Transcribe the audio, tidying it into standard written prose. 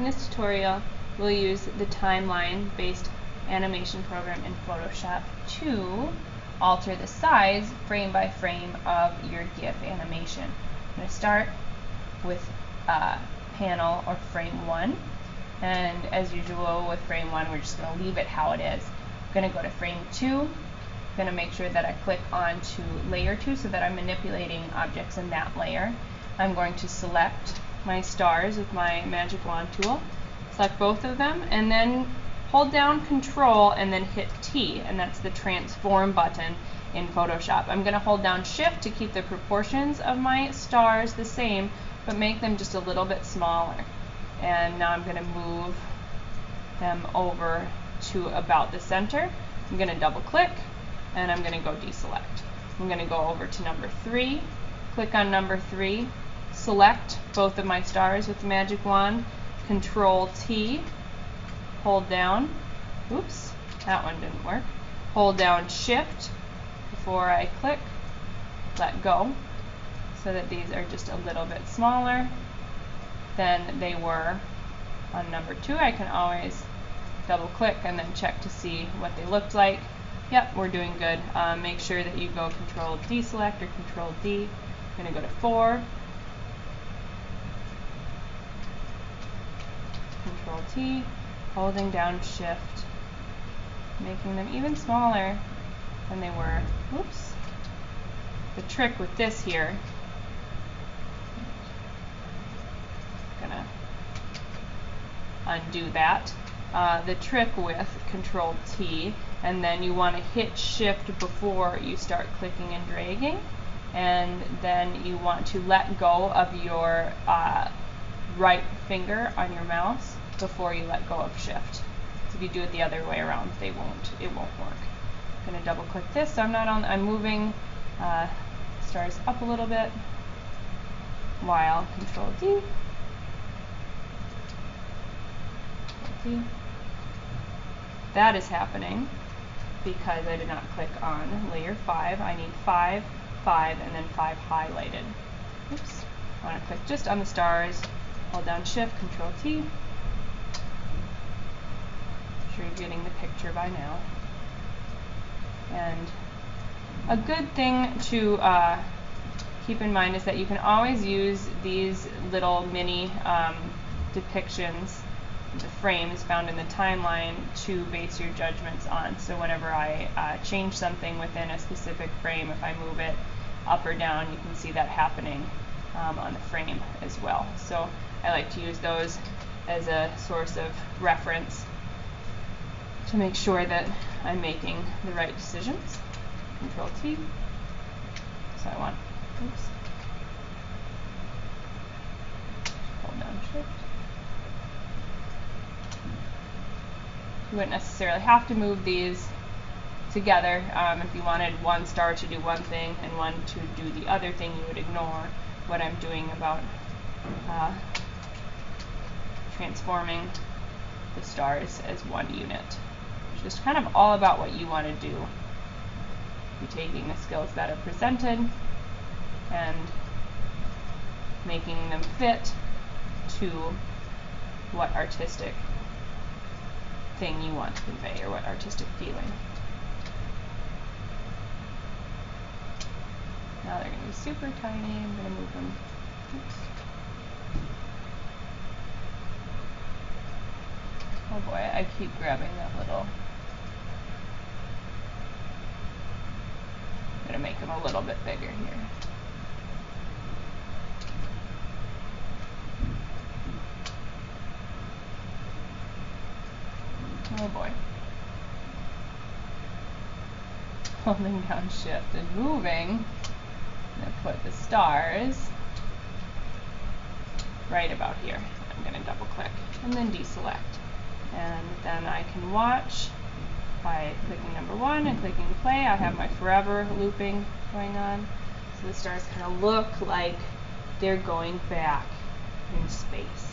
In this tutorial, we'll use the timeline-based animation program in Photoshop to alter the size frame by frame of your GIF animation. I'm going to start with panel or frame 1, and as usual with frame 1 we're just going to leave it how it is. I'm going to go to frame 2, I'm going to make sure that I click onto layer 2 so that I'm manipulating objects in that layer. I'm going to select my stars with my magic wand tool, select both of them, and then hold down Control and then hit T, and that's the transform button in Photoshop. I'm going to hold down Shift to keep the proportions of my stars the same, but make them just a little bit smaller. And now I'm going to move them over to about the center. I'm going to double click and I'm going to go deselect. I'm going to go over to number 3, click on number 3, select both of my stars with the magic wand, Control T, hold down, oops, that one didn't work, hold down Shift before I click, let go, so that these are just a little bit smaller than they were on number 2. I can always double click and then check to see what they looked like. Yep, we're doing good. Make sure that you go Control deselect or Control D. I'm going to go to 4, Control T, holding down Shift, making them even smaller than they were. Oops. The trick with this here, I'm gonna undo that. The trick with Control T, and then you want to hit Shift before you start clicking and dragging, and then you want to let go of your right finger on your mouse before you let go of Shift. So if you do it the other way around, it won't work. I'm going to double click this, so I'm moving stars up a little bit while Control D, that is happening because I did not click on layer 5. I need 5, 5, and then 5 highlighted. Oops. I want to click just on the stars, hold down Shift, Control T. I'm sure you're getting the picture by now. And a good thing to keep in mind is that you can always use these little mini depictions, the frames found in the timeline, to base your judgments on. So whenever I change something within a specific frame, if I move it up or down, you can see that happening on the frame as well. So I like to use those as a source of reference to make sure that I'm making the right decisions. Control T. So I want, oops, hold down Shift. You wouldn't necessarily have to move these together. If you wanted one star to do one thing and one to do the other thing, you would ignore what I'm doing about transforming the stars as one unit. It's just kind of all about what you want to do. You're taking the skills that are presented and making them fit to what artistic thing you want to convey, or what artistic feeling. Now they're going to be super tiny. I'm going to move them. Oops. Oh boy, I keep grabbing that little. I'm going to make them a little bit bigger here. Oh boy. Holding down Shift and moving. I'm going to put the stars right about here. I'm going to double click and then deselect. And then I can watch by clicking number 1 and clicking play. I have my forever looping going on. So the stars kind of look like they're going back in space.